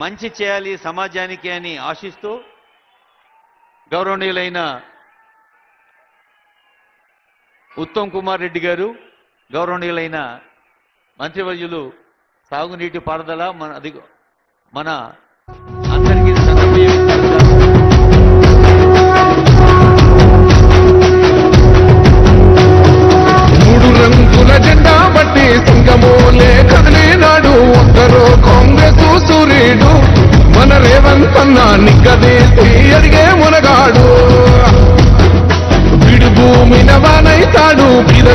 మంచి చేయాలి సమాజానికి అని ఆశిస్తూ గౌరవనీయులైన ఉత్తమ్ కుమార్ రెడ్డి గారు, గౌరవనీయులైన మంత్రివర్యులు సాగునీటి పారుదల మన అందరికీ మూడు రంగుల జెండా బట్టి సింగమోలే కదిలినాడు ఒక్కరో కాంగ్రెస్ సూర్యుడు మన రేవంత్ అన్న నిగ్గదీసి అడిగే మునగాడు వీడు భూమిన వానైతాడు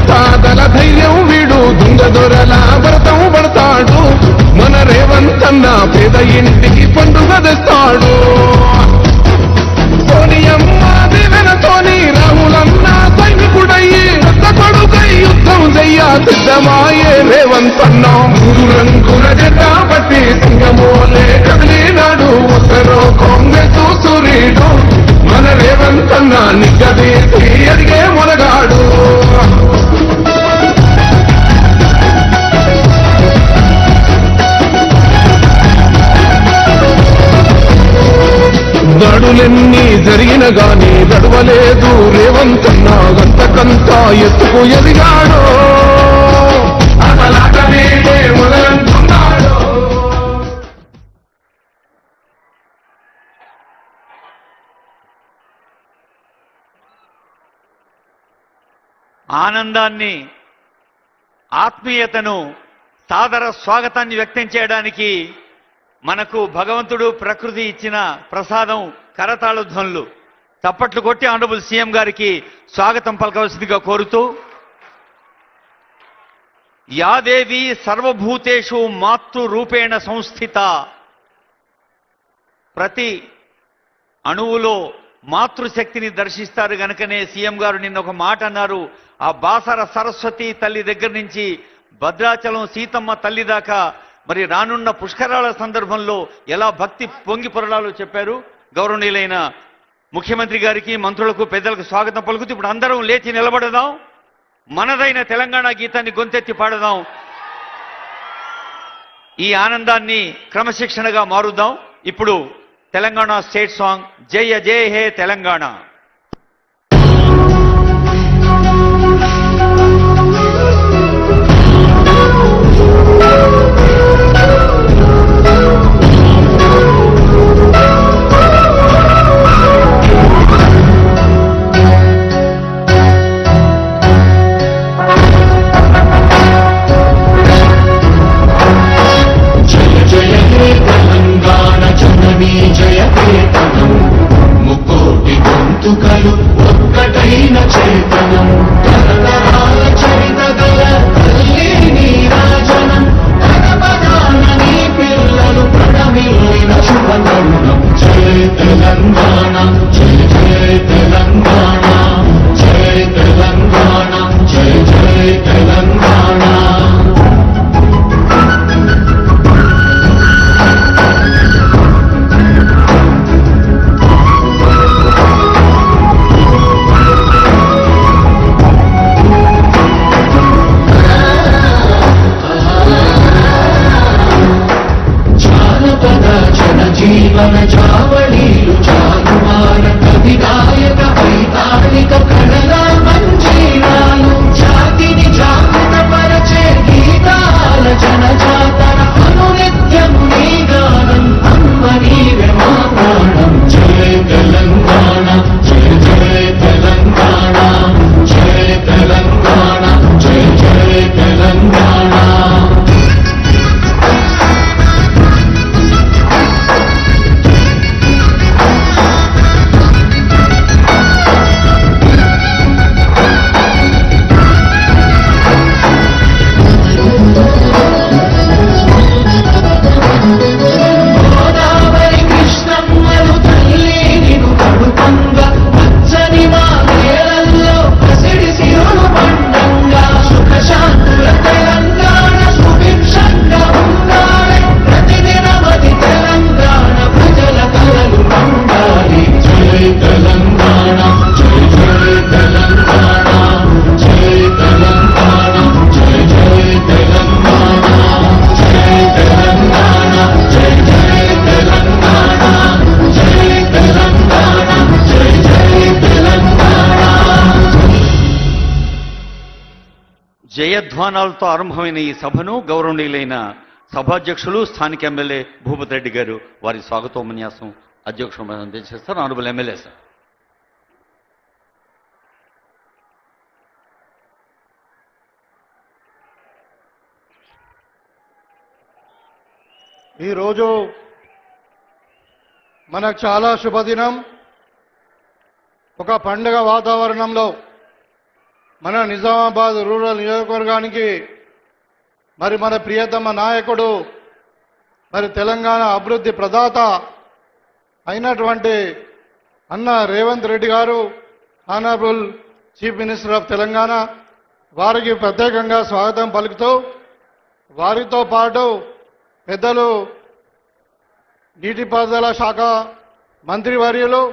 సాదల ధైర్యం వీడు దుంగ దొరల వ్రతం పడతాడు మన రేవంత్ అన్న పేద ఇంటికి పండుగ తెస్తాడు సోనియమ్మ దివెనతోని రాహులన్న సైనికుడయ్యి కొడుకై యుద్ధం చెయ్య సిద్ధమాయే రేవంత్ అన్న మూడు రంగుల జెండా బట్టి సింగమోలే కదిలినాడు ఒక్కరో కాంగ్రెస్ సూర్యుడు మన రేవంత్ అన్న నిగ్గదీసి అడిగే మొనగాడు దాడులెన్ని జరిగిన గాని నడవలేదు రేవంత్ అన్న గంతకంతా ఎత్తుకు ఎదిగాడు అసలాట నేడే మొదలంటున్నాడు. ఆనందాన్ని, ఆత్మీయతను, సాదర స్వాగతాన్ని వ్యక్తం చేయడానికి మనకు భగవంతుడు ప్రకృతి ఇచ్చిన ప్రసాదం కరతాళ ధ్వనులు. చప్పట్లు కొట్టి ఆనరబుల్ సీఎం గారికి స్వాగతం పలకవలసిందిగా కోరుతూ, యాదేవి సర్వభూతేషు మాతృరూపేణ సంస్థిత, ప్రతి అణువులో మాతృశక్తిని దర్శిస్తారు గనుకనే సీఎం గారు నిన్న ఒక మాట అన్నారు. ఆ బాసర సరస్వతి తల్లి దగ్గర నుంచి భద్రాచలం సీతమ్మ తల్లి దాకా మరి రానున్న పుష్కరాల సందర్భంలో ఎలా భక్తి పొంగి పొరలాలో చెప్పారు. గౌరవనీయులైన ముఖ్యమంత్రి గారికి, మంత్రులకు, పెద్దలకు స్వాగతం పలుకుతూ ఇప్పుడు అందరం లేచి నిలబడదాం, మనదైన తెలంగాణ గీతాన్ని గొంతెత్తి పాడదాం, ఈ ఆనందాన్ని క్రమశిక్షణగా మారుద్దాం. ఇప్పుడు తెలంగాణ స్టేట్ సాంగ్ జయ జయ హే తెలంగాణ. ఒక్కటైన చేతనం తరతరాల చరిత గల తల్లి నీరాజనం తనపదాన నీ పిల్లలు ప్రణమిల్లిన శుభతరుణం. జయ తెలంగాణ, జయ జయ తెలంగాణ, జయ తెలంగాణ, జయ జయ తెలంగాణ. జీవన చావళీలు చాలువార కవి గాయక వైతాళిక కళల మంజీరాలు జాతిని జాగృత పరచే గీతాల జనజాతర అనునిత్యము నీ గానం అమ్మ నీవే మా ప్రాణం. జయ తెలంగాణ, జయ జయ తెలంగాణ, జయ తెలంగాణ, జయ జయ తెలంగాణ. జయధ్వానాలతో ఆరంభమైన ఈ సభను గౌరవనీయులైన సభాధ్యక్షులు స్థానిక ఎమ్మెల్యే భూపతి రెడ్డి గారు వారి స్వాగతోపన్యాసం అధ్యక్షుడు అందజేస్తారు. Honourable MLA sir. ఈరోజు మనకు చాలా శుభదినం. ఒక పండుగ వాతావరణంలో మన నిజామాబాద్ రూరల్ నియోజకవర్గానికి మరి మన ప్రియతమ నాయకుడు మరి తెలంగాణ అభివృద్ధి ప్రదాత అయినటువంటి అన్న రేవంత్ రెడ్డి గారు, honourable chief minister of Telangana, వారికి ప్రత్యేకంగా స్వాగతం పలుకుతూ వారితో పాటు పెద్దలు నీటిపారుదల శాఖ మంత్రివర్యులు,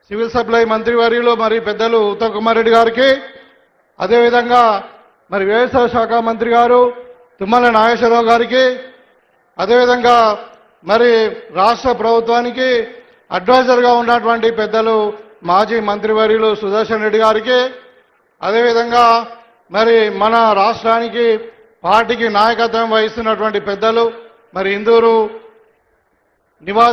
సివిల్ సప్లై మంత్రివర్యులు మరి పెద్దలు ఉత్తమ్ కుమార్ రెడ్డి గారికి, అదేవిధంగా మరి వ్యవసాయ శాఖ మంత్రి గారు తుమ్మల నాగేశ్వరరావు గారికి, అదేవిధంగా మరి రాష్ట్ర ప్రభుత్వానికి అడ్వైజర్గా ఉన్నటువంటి పెద్దలు మాజీ మంత్రివర్యులు సుదర్శన్ రెడ్డి గారికి, అదేవిధంగా మరి మన రాష్ట్రానికి పార్టీకి నాయకత్వం వహిస్తున్నటువంటి పెద్దలు మరి ఇందూరు నివాస